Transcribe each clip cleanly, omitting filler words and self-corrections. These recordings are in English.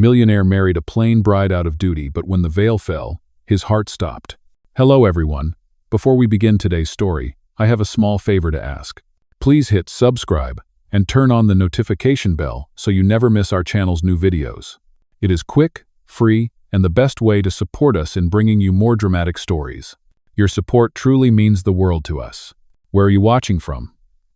Millionaire married a plain bride out of duty, but when the veil fell, his heart stopped. Hello everyone. Before we begin today's story, I have a small favor to ask. Please hit subscribe and turn on the notification bell so you never miss our channel's new videos. It is quick, free, and the best way to support us in bringing you more dramatic stories. Your support truly means the world to us. Where are you watching from?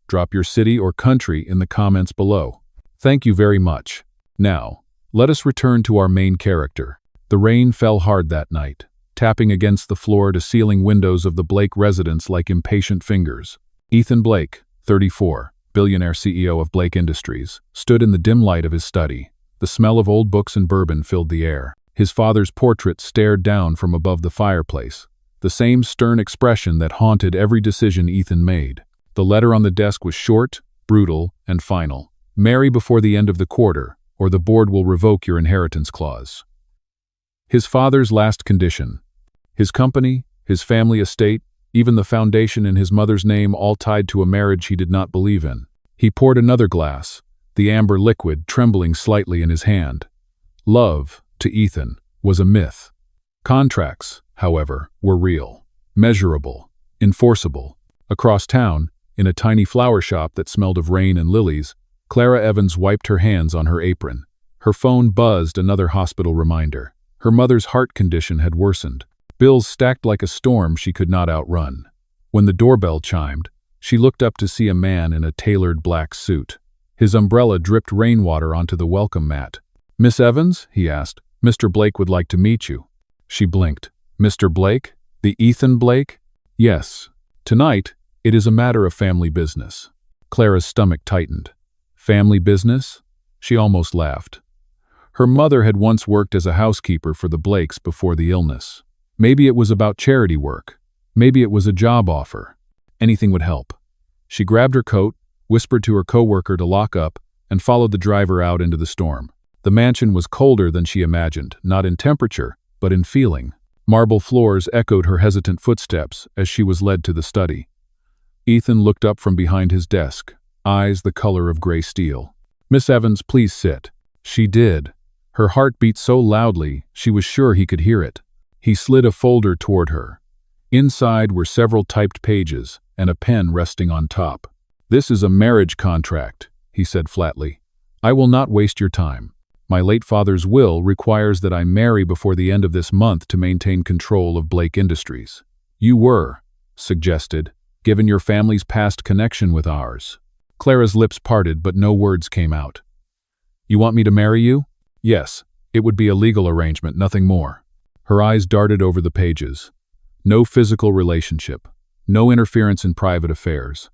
Drop your city or country in the comments below. Thank you very much. Now, let us return to our main character. The rain fell hard that night, tapping against the floor-to-ceiling windows of the Blake residence like impatient fingers. Ethan Blake, 34, billionaire CEO of Blake Industries, stood in the dim light of his study. The smell of old books and bourbon filled the air. His father's portrait stared down from above the fireplace, the same stern expression that haunted every decision Ethan made. The letter on the desk was short, brutal, and final. Marry before the end of the quarter, or the board will revoke your inheritance clause. His father's last condition. His company, his family estate, even the foundation in his mother's name, all tied to a marriage he did not believe in. He poured another glass, the amber liquid trembling slightly in his hand. Love, to Ethan, was a myth. Contracts, however, were real, measurable, enforceable. Across town, in a tiny flower shop that smelled of rain and lilies, Clara Evans wiped her hands on her apron. Her phone buzzed, another hospital reminder. Her mother's heart condition had worsened. Bills stacked like a storm she could not outrun. When the doorbell chimed, she looked up to see a man in a tailored black suit. His umbrella dripped rainwater onto the welcome mat. "Miss Evans?" he asked. "Mr. Blake would like to meet you." She blinked. "Mr. Blake? The Ethan Blake?" "Yes. Tonight, it is a matter of family business." Clara's stomach tightened. Family business? She almost laughed. Her mother had once worked as a housekeeper for the Blakes before the illness. Maybe it was about charity work. Maybe it was a job offer. Anything would help. She grabbed her coat, whispered to her coworker to lock up, and followed the driver out into the storm. The mansion was colder than she imagined, not in temperature, but in feeling. Marble floors echoed her hesitant footsteps as she was led to the study. Ethan looked up from behind his desk, eyes the color of gray steel. "Miss Evans, please sit." She did. Her heart beat so loudly, she was sure he could hear it. He slid a folder toward her. Inside were several typed pages and a pen resting on top. "This is a marriage contract," he said flatly. "I will not waste your time. My late father's will requires that I marry before the end of this month to maintain control of Blake Industries. You were suggested, given your family's past connection with ours." Clara's lips parted, but no words came out. "You want me to marry you?" "Yes, it would be a legal arrangement, nothing more." Her eyes darted over the pages. No physical relationship. No interference in private affairs.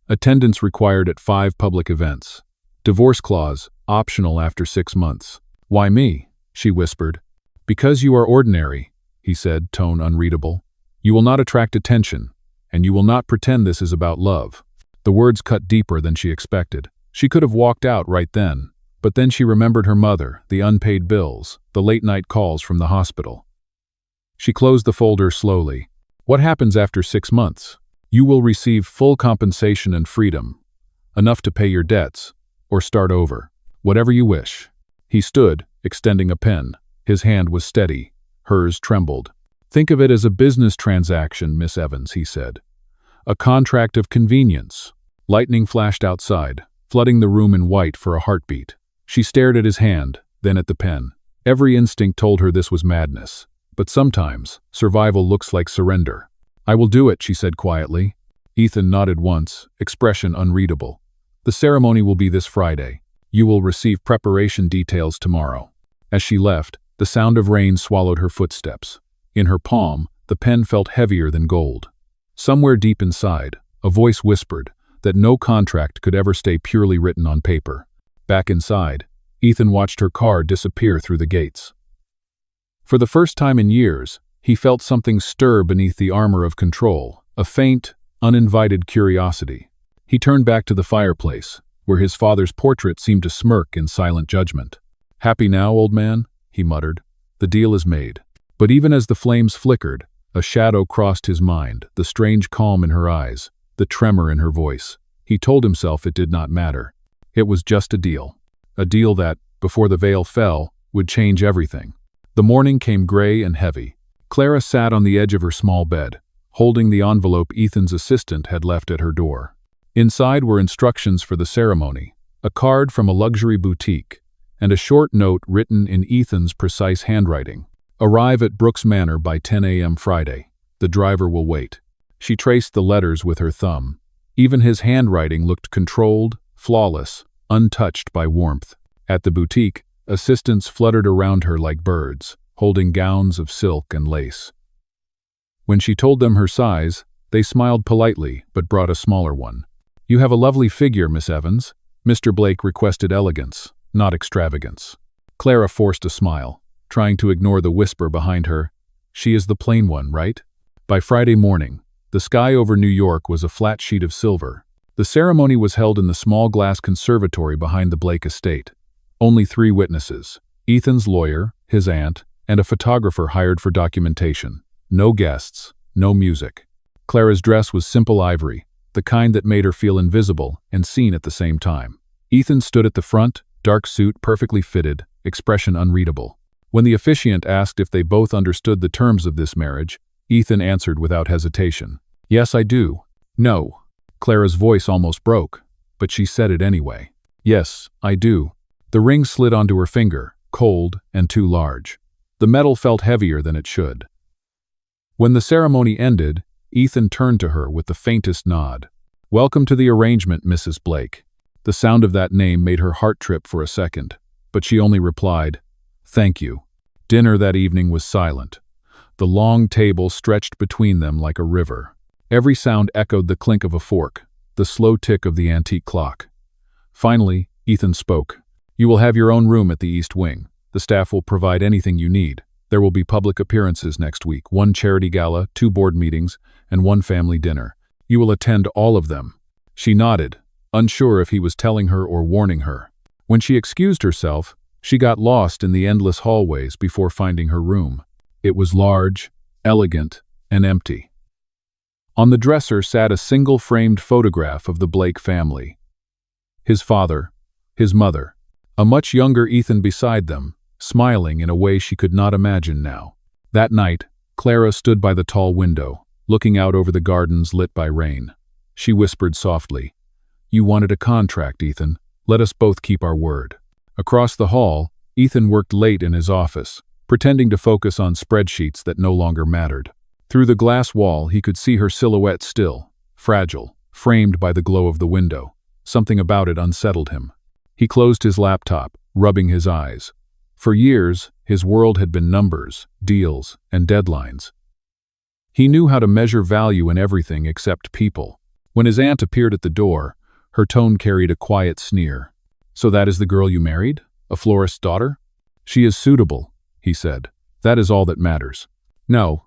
Attendance required at 5 public events. Divorce clause, optional after 6 months. "Why me?" she whispered. "Because you are ordinary," he said, tone unreadable. "You will not attract attention, and you will not pretend this is about love." The words cut deeper than she expected. She could have walked out right then, but then she remembered her mother, the unpaid bills, the late-night calls from the hospital. She closed the folder slowly. "What happens after 6 months? You will receive full compensation and freedom, enough to pay your debts, or start over. Whatever you wish." He stood, extending a pen. His hand was steady. Hers trembled. "Think of it as a business transaction, Miss Evans," he said. "A contract of convenience." Lightning flashed outside, flooding the room in white for a heartbeat. She stared at his hand, then at the pen. Every instinct told her this was madness. But sometimes, survival looks like surrender. "I will do it," she said quietly. Ethan nodded once, expression unreadable. "The ceremony will be this Friday. You will receive preparation details tomorrow." As she left, the sound of rain swallowed her footsteps. In her palm, the pen felt heavier than gold. Somewhere deep inside, a voice whispered that no contract could ever stay purely written on paper. Back inside, Ethan watched her car disappear through the gates. For the first time in years, he felt something stir beneath the armor of control, a faint, uninvited curiosity. He turned back to the fireplace, where his father's portrait seemed to smirk in silent judgment. "Happy now, old man?" he muttered. "The deal is made." But even as the flames flickered, a shadow crossed his mind, the strange calm in her eyes, the tremor in her voice. He told himself it did not matter. It was just a deal that, before the veil fell, would change everything. The morning came gray and heavy. Clara sat on the edge of her small bed, holding the envelope Ethan's assistant had left at her door. Inside were instructions for the ceremony, a card from a luxury boutique, and a short note written in Ethan's precise handwriting. Arrive at Brooks Manor by 10 a.m. Friday. The driver will wait. She traced the letters with her thumb. Even his handwriting looked controlled, flawless, untouched by warmth. At the boutique, assistants fluttered around her like birds, holding gowns of silk and lace. When she told them her size, they smiled politely but brought a smaller one. You have a lovely figure, Miss Evans. Mr. Blake requested elegance, not extravagance. Clara forced a smile, trying to ignore the whisper behind her. She is the plain one, right? By Friday morning, the sky over New York was a flat sheet of silver. The ceremony was held in the small glass conservatory behind the Blake estate. Only 3 witnesses: Ethan's lawyer, his aunt, and a photographer hired for documentation. No guests, no music. Clara's dress was simple ivory, the kind that made her feel invisible and seen at the same time. Ethan stood at the front, dark suit perfectly fitted, expression unreadable. When the officiant asked if they both understood the terms of this marriage, Ethan answered without hesitation. Yes, I do. No. Clara's voice almost broke, but she said it anyway. Yes, I do. The ring slid onto her finger, cold and too large. The metal felt heavier than it should. When the ceremony ended, Ethan turned to her with the faintest nod. Welcome to the arrangement, Mrs. Blake. The sound of that name made her heart trip for a second, but she only replied, Thank you. Dinner that evening was silent. The long table stretched between them like a river. Every sound echoed the clink of a fork, the slow tick of the antique clock. Finally, Ethan spoke. You will have your own room at the East Wing. The staff will provide anything you need. There will be public appearances next week, 1 charity gala, 2 board meetings, and 1 family dinner. You will attend all of them. She nodded, unsure if he was telling her or warning her. When she excused herself, she got lost in the endless hallways before finding her room. It was large, elegant, and empty. On the dresser sat a single framed photograph of the Blake family. His father, his mother, a much younger Ethan beside them, smiling in a way she could not imagine now. That night, Clara stood by the tall window, looking out over the gardens lit by rain. She whispered softly, You wanted a contract, Ethan. Let us both keep our word. Across the hall, Ethan worked late in his office, pretending to focus on spreadsheets that no longer mattered. Through the glass wall, he could see her silhouette still, fragile, framed by the glow of the window. Something about it unsettled him. He closed his laptop, rubbing his eyes. For years, his world had been numbers, deals, and deadlines. He knew how to measure value in everything except people. When his aunt appeared at the door, her tone carried a quiet sneer. So that is the girl you married? A florist's daughter? She is suitable, he said. That is all that matters. No.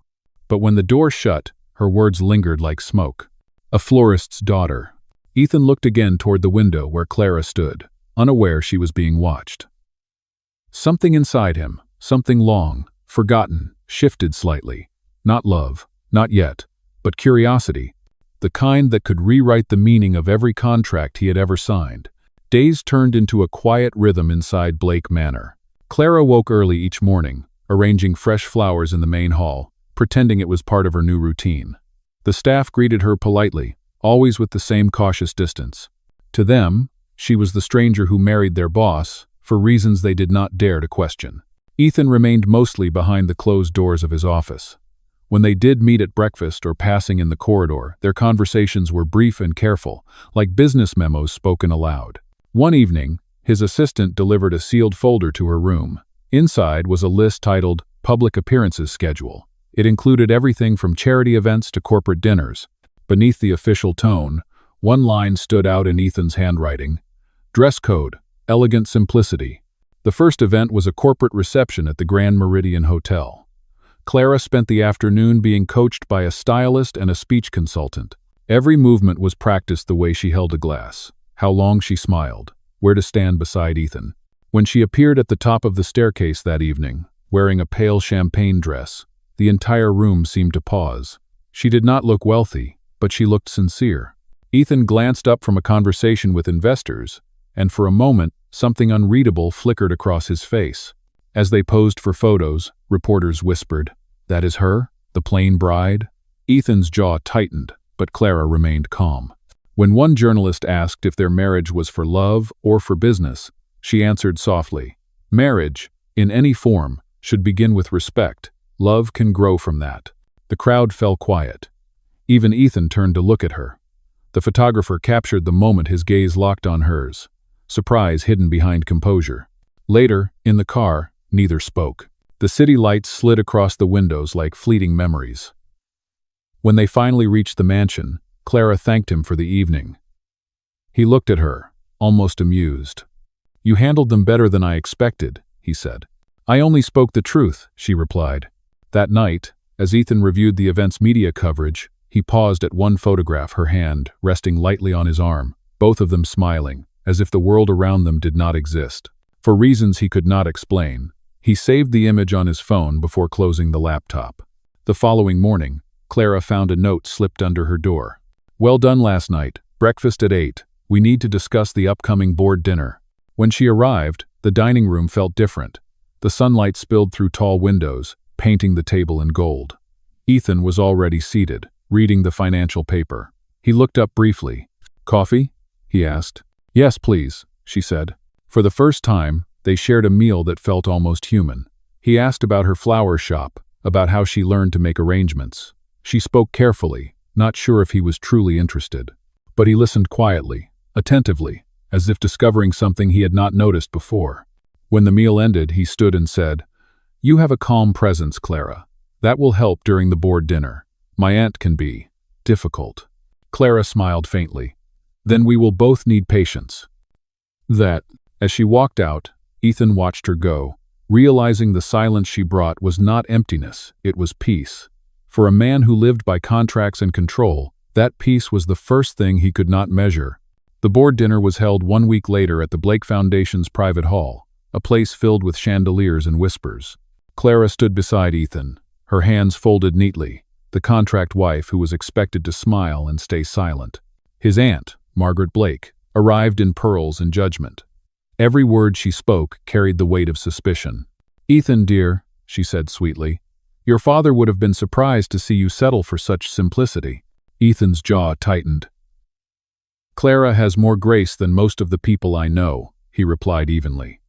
But when the door shut, her words lingered like smoke. A florist's daughter. Ethan looked again toward the window where Clara stood, unaware she was being watched. Something inside him, something long, forgotten, shifted slightly. Not love, not yet, but curiosity, the kind that could rewrite the meaning of every contract he had ever signed. Days turned into a quiet rhythm inside Blake Manor. Clara woke early each morning, arranging fresh flowers in the main hall, pretending it was part of her new routine. The staff greeted her politely, always with the same cautious distance. To them, she was the stranger who married their boss, for reasons they did not dare to question. Ethan remained mostly behind the closed doors of his office. When they did meet at breakfast or passing in the corridor, their conversations were brief and careful, like business memos spoken aloud. One evening, his assistant delivered a sealed folder to her room. Inside was a list titled Public Appearances Schedule. It included everything from charity events to corporate dinners. Beneath the official tone, one line stood out in Ethan's handwriting. Dress code, elegant simplicity. The first event was a corporate reception at the Grand Meridian Hotel. Clara spent the afternoon being coached by a stylist and a speech consultant. Every movement was practiced the way she held a glass, how long she smiled, where to stand beside Ethan. When she appeared at the top of the staircase that evening, wearing a pale champagne dress, the entire room seemed to pause. She did not look wealthy, but she looked sincere. Ethan glanced up from a conversation with investors, and for a moment, something unreadable flickered across his face. As they posed for photos, reporters whispered, "That is her? The plain bride?" Ethan's jaw tightened, but Clara remained calm. When one journalist asked if their marriage was for love or for business, she answered softly, "Marriage, in any form, should begin with respect. Love can grow from that." The crowd fell quiet. Even Ethan turned to look at her. The photographer captured the moment his gaze locked on hers, surprise hidden behind composure. Later, in the car, neither spoke. The city lights slid across the windows like fleeting memories. When they finally reached the mansion, Clara thanked him for the evening. He looked at her, almost amused. "You handled them better than I expected," he said. "I only spoke the truth," she replied. That night, as Ethan reviewed the event's media coverage, he paused at one photograph, her hand resting lightly on his arm, both of them smiling, as if the world around them did not exist. For reasons he could not explain, he saved the image on his phone before closing the laptop. The following morning, Clara found a note slipped under her door. "Well done last night. Breakfast at 8. We need to discuss the upcoming board dinner." When she arrived, the dining room felt different. The sunlight spilled through tall windows, painting the table in gold. Ethan was already seated, reading the financial paper. He looked up briefly. "Coffee?" he asked. "Yes, please," she said. For the first time, they shared a meal that felt almost human. He asked about her flower shop, about how she learned to make arrangements. She spoke carefully, not sure if he was truly interested. But he listened quietly, attentively, as if discovering something he had not noticed before. When the meal ended, he stood and said, "You have a calm presence, Clara. That will help during the board dinner. My aunt can be difficult." Clara smiled faintly. "Then we will both need patience." As she walked out, Ethan watched her go, realizing the silence she brought was not emptiness, it was peace. For a man who lived by contracts and control, that peace was the first thing he could not measure. The board dinner was held 1 week later at the Blake Foundation's private hall, a place filled with chandeliers and whispers. Clara stood beside Ethan, her hands folded neatly, the contract wife who was expected to smile and stay silent. His aunt, Margaret Blake, arrived in pearls and judgment. Every word she spoke carried the weight of suspicion. "Ethan, dear," she said sweetly, "your father would have been surprised to see you settle for such simplicity." Ethan's jaw tightened. "Clara has more grace than most of the people I know," he replied evenly.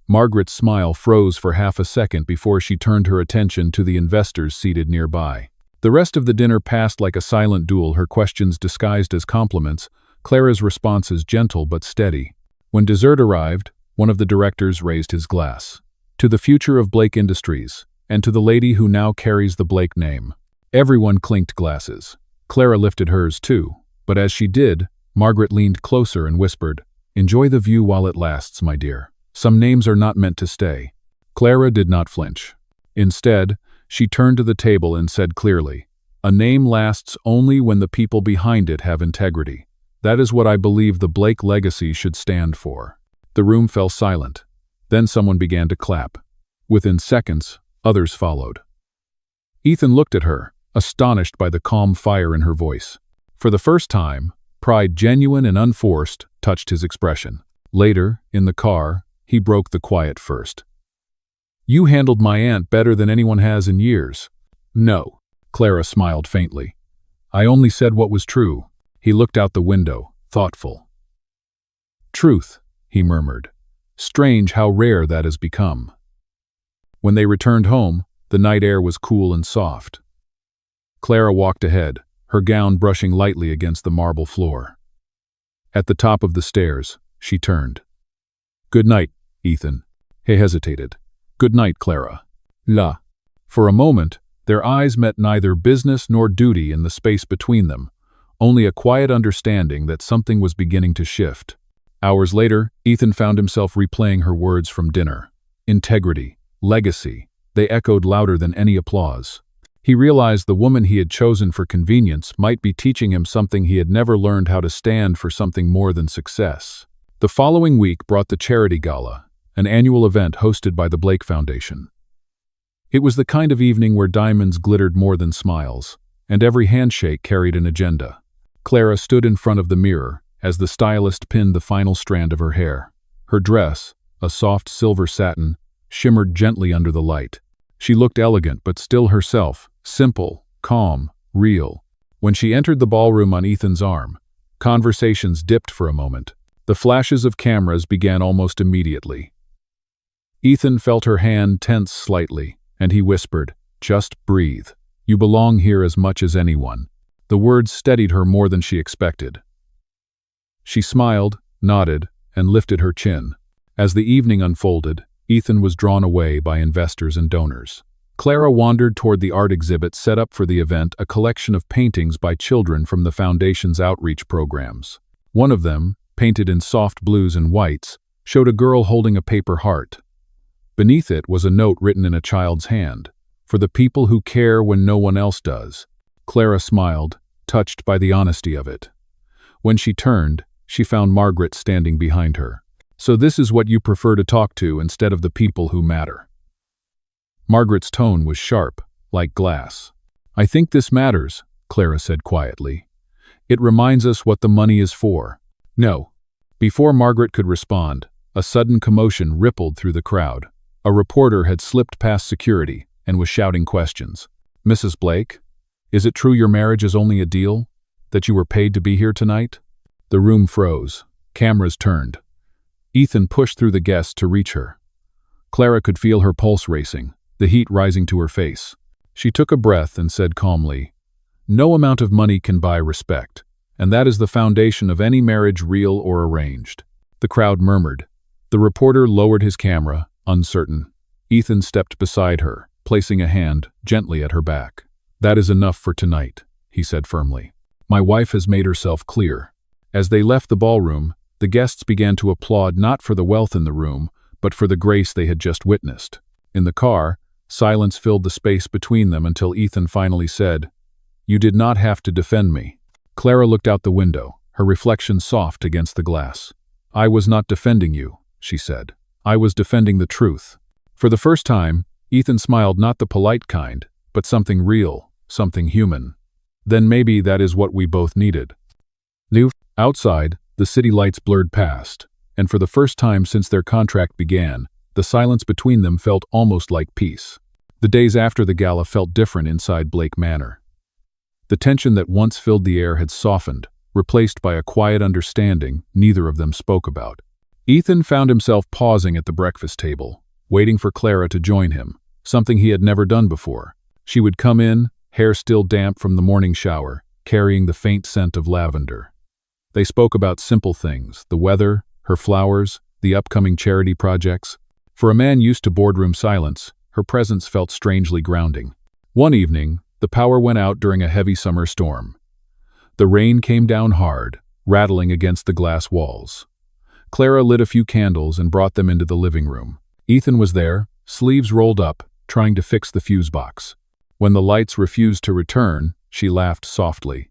Margaret's smile froze for half a second before she turned her attention to the investors seated nearby. The rest of the dinner passed like a silent duel, her questions disguised as compliments, Clara's responses gentle but steady. When dessert arrived, one of the directors raised his glass. "To the future of Blake Industries, and to the lady who now carries the Blake name." Everyone clinked glasses. Clara lifted hers too, but as she did, Margaret leaned closer and whispered, "Enjoy the view while it lasts, my dear. Some names are not meant to stay." Clara did not flinch. Instead, she turned to the table and said clearly, "A name lasts only when the people behind it have integrity. That is what I believe the Blake legacy should stand for." The room fell silent. Then someone began to clap. Within seconds, others followed. Ethan looked at her, astonished by the calm fire in her voice. For the first time, pride genuine and unforced touched his expression. Later, in the car, he broke the quiet first. "You handled my aunt better than anyone has in years." "No," Clara smiled faintly. "I only said what was true." He looked out the window, thoughtful. "Truth," he murmured. "Strange how rare that has become." When they returned home, the night air was cool and soft. Clara walked ahead, her gown brushing lightly against the marble floor. At the top of the stairs, she turned. "Good night, Ethan." He hesitated. "Good night, Clara." La. For a moment, their eyes met, neither business nor duty in the space between them, only a quiet understanding that something was beginning to shift. Hours later, Ethan found himself replaying her words from dinner. Integrity, legacy, they echoed louder than any applause. He realized the woman he had chosen for convenience might be teaching him something he had never learned: how to stand for something more than success. The following week brought the Charity Gala, an annual event hosted by the Blake Foundation. It was the kind of evening where diamonds glittered more than smiles, and every handshake carried an agenda. Clara stood in front of the mirror as the stylist pinned the final strand of her hair. Her dress, a soft silver satin, shimmered gently under the light. She looked elegant but still herself, simple, calm, real. When she entered the ballroom on Ethan's arm, conversations dipped for a moment. The flashes of cameras began almost immediately. Ethan felt her hand tense slightly, and he whispered, "Just breathe. You belong here as much as anyone." The words steadied her more than she expected. She smiled, nodded, and lifted her chin. As the evening unfolded, Ethan was drawn away by investors and donors. Clara wandered toward the art exhibit set up for the event, a collection of paintings by children from the Foundation's outreach programs. One of them, painted in soft blues and whites, showed a girl holding a paper heart. Beneath it was a note written in a child's hand, "For the people who care when no one else does." Clara smiled, touched by the honesty of it. When she turned, she found Margaret standing behind her. "So this is what you prefer to talk to instead of the people who matter." Margaret's tone was sharp, like glass. "I think this matters," Clara said quietly. "It reminds us what the money is for." "No." Before Margaret could respond, a sudden commotion rippled through the crowd. A reporter had slipped past security and was shouting questions. "Mrs. Blake, is it true your marriage is only a deal? That you were paid to be here tonight?" The room froze. Cameras turned. Ethan pushed through the guests to reach her. Clara could feel her pulse racing, the heat rising to her face. She took a breath and said calmly, "No amount of money can buy respect, and that is the foundation of any marriage, real or arranged." The crowd murmured. The reporter lowered his camera, uncertain. Ethan stepped beside her, placing a hand gently at her back. "That is enough for tonight," he said firmly. "My wife has made herself clear." As they left the ballroom, the guests began to applaud not for the wealth in the room, but for the grace they had just witnessed. In the car, silence filled the space between them until Ethan finally said, "You did not have to defend me." Clara looked out the window, her reflection soft against the glass. "I was not defending you," she said. "I was defending the truth." For the first time, Ethan smiled, not the polite kind, but something real, something human. Then maybe that is what we both needed. Outside, the city lights blurred past, and for the first time since their contract began, the silence between them felt almost like peace. The days after the gala felt different inside Blake Manor. The tension that once filled the air had softened, replaced by a quiet understanding neither of them spoke about. Ethan found himself pausing at the breakfast table, waiting for Clara to join him, something he had never done before. She would come in, hair still damp from the morning shower, carrying the faint scent of lavender. They spoke about simple things, the weather, her flowers, the upcoming charity projects. For a man used to boardroom silence, her presence felt strangely grounding. One evening, the power went out during a heavy summer storm. The rain came down hard, rattling against the glass walls. Clara lit a few candles and brought them into the living room. Ethan was there, sleeves rolled up, trying to fix the fuse box. When the lights refused to return, she laughed softly.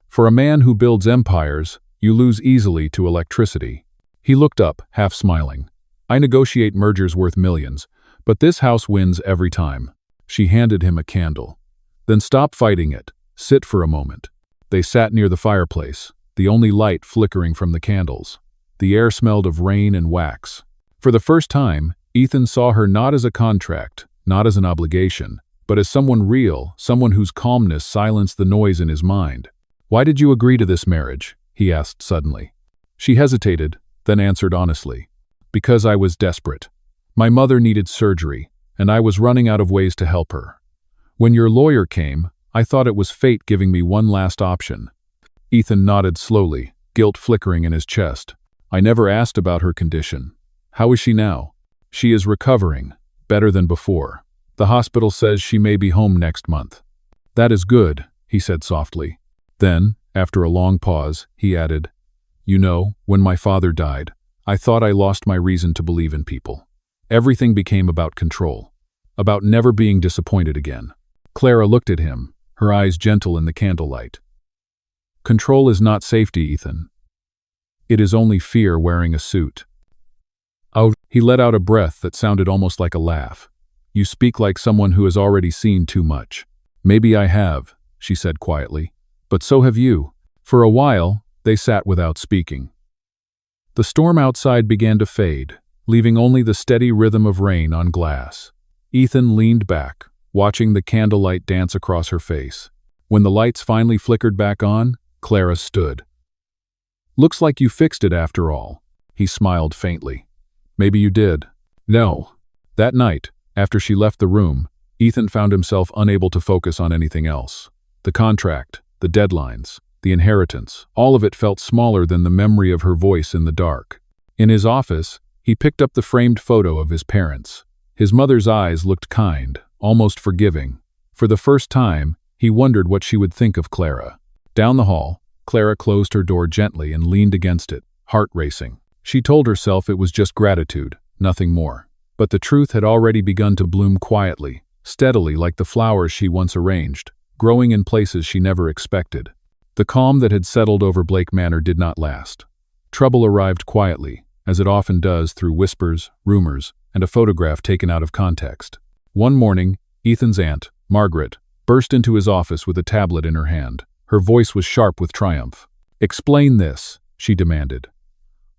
"For a man who builds empires, you lose easily to electricity." He looked up, half smiling. "I negotiate mergers worth millions, but this house wins every time." She handed him a candle. "Then stop fighting it. Sit for a moment." They sat near the fireplace, the only light flickering from the candles. The air smelled of rain and wax. For the first time, Ethan saw her not as a contract, not as an obligation, but as someone real, someone whose calmness silenced the noise in his mind. "Why did you agree to this marriage?" he asked suddenly. She hesitated, then answered honestly. "Because I was desperate. My mother needed surgery, and I was running out of ways to help her. When your lawyer came, I thought it was fate giving me one last option." Ethan nodded slowly, guilt flickering in his chest. "I never asked about her condition. How is she now?" "She is recovering, better than before. The hospital says she may be home next month." "That is good," he said softly. Then, after a long pause, he added, "You know, when my father died, I thought I lost my reason to believe in people. Everything became about control, about never being disappointed again." Clara looked at him, her eyes gentle in the candlelight. "Control is not safety, Ethan. It is only fear wearing a suit." "Oh," he let out a breath that sounded almost like a laugh. "You speak like someone who has already seen too much." "Maybe I have," she said quietly. "But so have you." For a while, they sat without speaking. The storm outside began to fade, leaving only the steady rhythm of rain on glass. Ethan leaned back, watching the candlelight dance across her face. When the lights finally flickered back on, Clara stood. "Looks like you fixed it after all." He smiled faintly. "Maybe you did." "No." That night, after she left the room, Ethan found himself unable to focus on anything else. The contract, the deadlines, the inheritance, all of it felt smaller than the memory of her voice in the dark. In his office, he picked up the framed photo of his parents. His mother's eyes looked kind, almost forgiving. For the first time, he wondered what she would think of Clara. Down the hall, Clara closed her door gently and leaned against it, heart racing. She told herself it was just gratitude, nothing more. But the truth had already begun to bloom quietly, steadily like the flowers she once arranged, growing in places she never expected. The calm that had settled over Blake Manor did not last. Trouble arrived quietly, as it often does through whispers, rumors, and a photograph taken out of context. One morning, Ethan's aunt, Margaret, burst into his office with a tablet in her hand. Her voice was sharp with triumph. "Explain this," she demanded.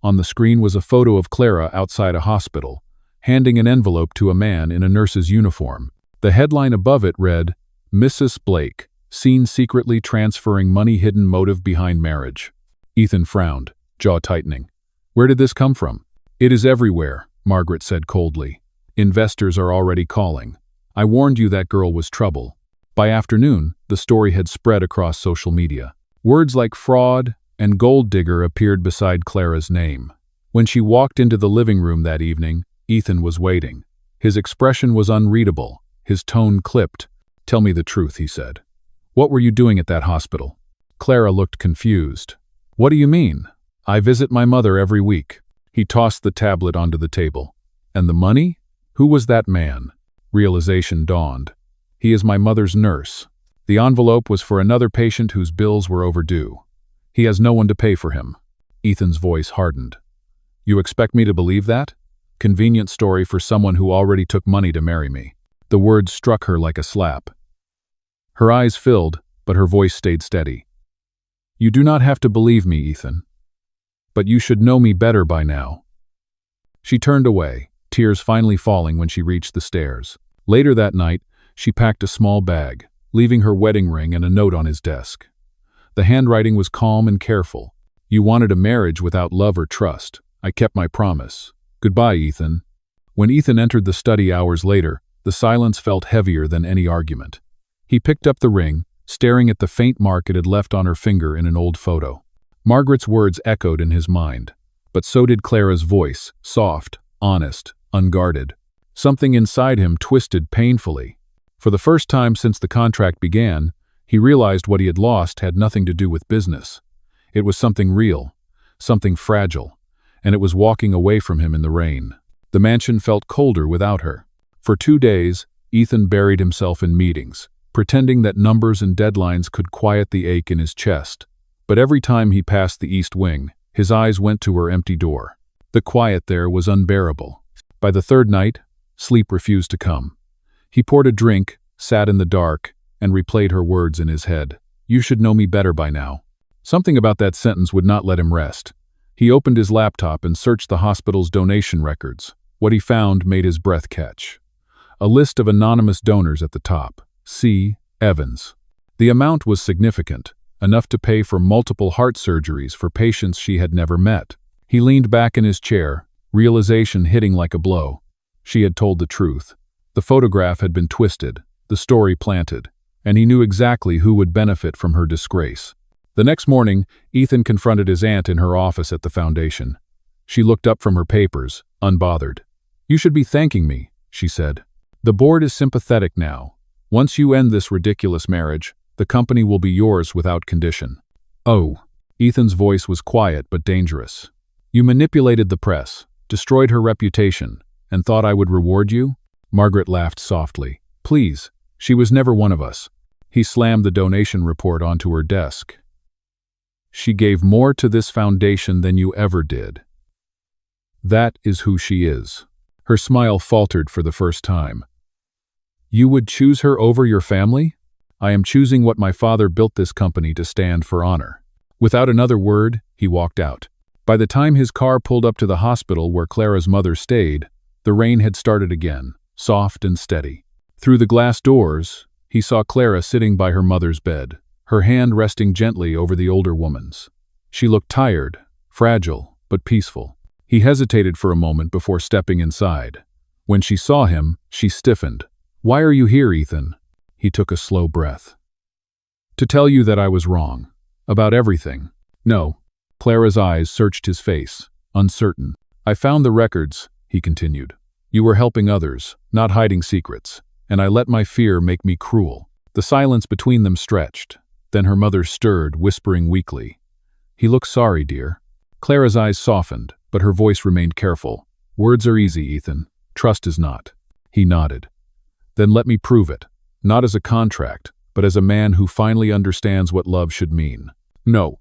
On the screen was a photo of Clara outside a hospital, handing an envelope to a man in a nurse's uniform. The headline above it read, "Mrs. Blake, seen secretly transferring money, hidden motive behind marriage." Ethan frowned, jaw tightening. "Where did this come from?" "It is everywhere," Margaret said coldly. "Investors are already calling. I warned you that girl was trouble." By afternoon, the story had spread across social media. Words like fraud and gold digger appeared beside Clara's name. When she walked into the living room that evening, Ethan was waiting. His expression was unreadable, his tone clipped. "Tell me the truth," he said. "What were you doing at that hospital?" Clara looked confused. "What do you mean?" "I visit my mother every week." He tossed the tablet onto the table. "And the money? Who was that man?" Realization dawned. "He is my mother's nurse. The envelope was for another patient whose bills were overdue. He has no one to pay for him." Ethan's voice hardened. "You expect me to believe that? Convenient story for someone who already took money to marry me." The words struck her like a slap. Her eyes filled, but her voice stayed steady. "You do not have to believe me, Ethan. But you should know me better by now." She turned away, tears finally falling when she reached the stairs. Later that night, she packed a small bag, leaving her wedding ring and a note on his desk. The handwriting was calm and careful. "You wanted a marriage without love or trust. I kept my promise. Goodbye, Ethan." When Ethan entered the study hours later, the silence felt heavier than any argument. He picked up the ring, staring at the faint mark it had left on her finger in an old photo. Margaret's words echoed in his mind, but so did Clara's voice, soft, honest, unguarded. Something inside him twisted painfully. For the first time since the contract began, he realized what he had lost had nothing to do with business. It was something real, something fragile, and it was walking away from him in the rain. The mansion felt colder without her. For 2 days, Ethan buried himself in meetings, pretending that numbers and deadlines could quiet the ache in his chest. But every time he passed the east wing, his eyes went to her empty door. The quiet there was unbearable. By the third night, sleep refused to come. He poured a drink, sat in the dark, and replayed her words in his head. "You should know me better by now." Something about that sentence would not let him rest. He opened his laptop and searched the hospital's donation records. What he found made his breath catch. A list of anonymous donors at the top. C. Evans. The amount was significant, enough to pay for multiple heart surgeries for patients she had never met. He leaned back in his chair, realization hitting like a blow. She had told the truth. The photograph had been twisted, the story planted, and he knew exactly who would benefit from her disgrace. The next morning, Ethan confronted his aunt in her office at the foundation. She looked up from her papers, unbothered. "You should be thanking me," she said. "The board is sympathetic now. Once you end this ridiculous marriage, the company will be yours without condition." "Oh." Ethan's voice was quiet but dangerous. "You manipulated the press, destroyed her reputation, and thought I would reward you?" Margaret laughed softly. "Please, she was never one of us." He slammed the donation report onto her desk. "She gave more to this foundation than you ever did. That is who she is." Her smile faltered for the first time. "You would choose her over your family?" "I am choosing what my father built this company to stand for honor." Without another word, he walked out. By the time his car pulled up to the hospital where Clara's mother stayed, the rain had started again, soft and steady. Through the glass doors, he saw Clara sitting by her mother's bed, her hand resting gently over the older woman's. She looked tired, fragile, but peaceful. He hesitated for a moment before stepping inside. When she saw him, she stiffened. "Why are you here, Ethan?" He took a slow breath. "To tell you that I was wrong. About everything." "No." Clara's eyes searched his face, uncertain. "I found the records," he continued. "You were helping others, not hiding secrets, and I let my fear make me cruel." The silence between them stretched. Then her mother stirred, whispering weakly, "He looks sorry, dear." Clara's eyes softened, but her voice remained careful. "Words are easy, Ethan. Trust is not." He nodded. "Then let me prove it. Not as a contract, but as a man who finally understands what love should mean." "No."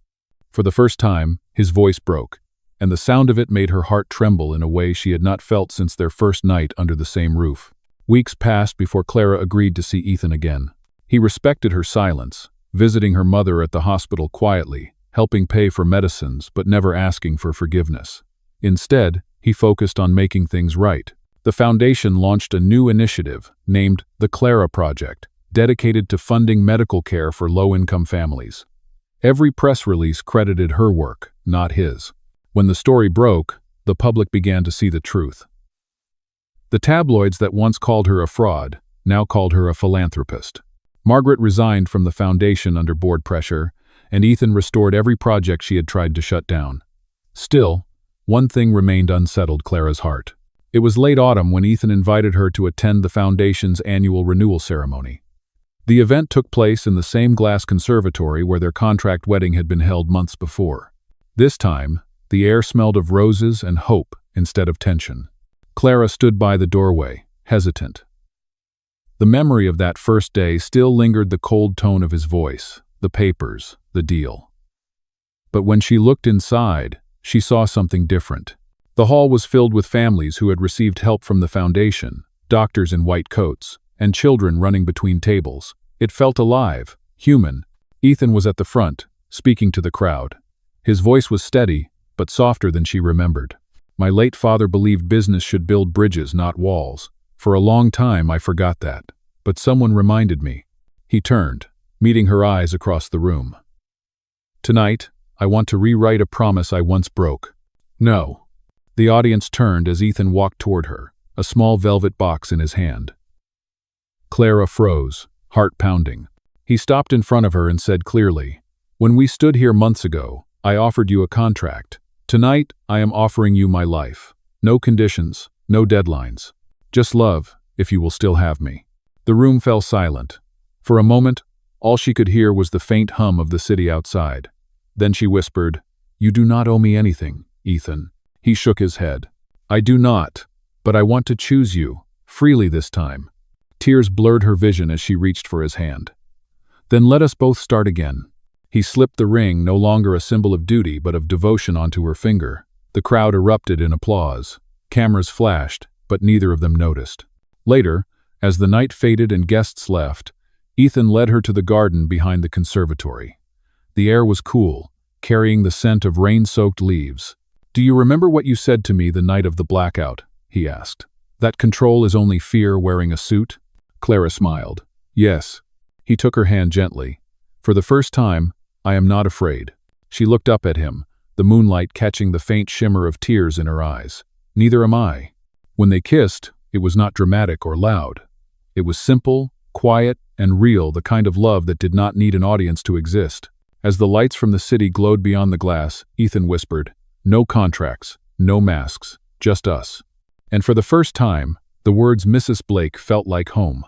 For the first time, his voice broke, and the sound of it made her heart tremble in a way she had not felt since their first night under the same roof. Weeks passed before Clara agreed to see Ethan again. He respected her silence, visiting her mother at the hospital quietly, helping pay for medicines but never asking for forgiveness. Instead, he focused on making things right. The foundation launched a new initiative named the Clara Project, dedicated to funding medical care for low-income families. Every press release credited her work, not his. When the story broke, the public began to see the truth. The tabloids that once called her a fraud now called her a philanthropist. Margaret resigned from the foundation under board pressure, and Ethan restored every project she had tried to shut down. Still, one thing remained unsettled Clara's heart. It was late autumn when Ethan invited her to attend the foundation's annual renewal ceremony. The event took place in the same glass conservatory where their contract wedding had been held months before. This time, the air smelled of roses and hope instead of tension. Clara stood by the doorway, hesitant. The memory of that first day still lingered, the cold tone of his voice, the papers, the deal. But when she looked inside, she saw something different. The hall was filled with families who had received help from the foundation, doctors in white coats, and children running between tables. It felt alive, human. Ethan was at the front, speaking to the crowd. His voice was steady, but softer than she remembered. "My late father believed business should build bridges, not walls. For a long time I forgot that, but someone reminded me." He turned, meeting her eyes across the room. "Tonight, I want to rewrite a promise I once broke." "No." The audience turned as Ethan walked toward her, a small velvet box in his hand. Clara froze, heart pounding. He stopped in front of her and said clearly, "When we stood here months ago, I offered you a contract. Tonight, I am offering you my life. No conditions, no deadlines. Just love, if you will still have me." The room fell silent. For a moment, all she could hear was the faint hum of the city outside. Then she whispered, "You do not owe me anything, Ethan." He shook his head. "I do not, but I want to choose you, freely this time." Tears blurred her vision as she reached for his hand. "Then let us both start again." He slipped the ring, no longer a symbol of duty but of devotion, onto her finger. The crowd erupted in applause. Cameras flashed, but neither of them noticed. Later, as the night faded and guests left, Ethan led her to the garden behind the conservatory. The air was cool, carrying the scent of rain-soaked leaves. "Do you remember what you said to me the night of the blackout?" he asked. "That control is only fear wearing a suit?" Clara smiled. "Yes." He took her hand gently. "For the first time, I am not afraid." She looked up at him, the moonlight catching the faint shimmer of tears in her eyes. "Neither am I." When they kissed, it was not dramatic or loud. It was simple, quiet, and real, the kind of love that did not need an audience to exist. As the lights from the city glowed beyond the glass, Ethan whispered, "No contracts, no masks, just us." And for the first time, the words Mrs. Blake felt like home.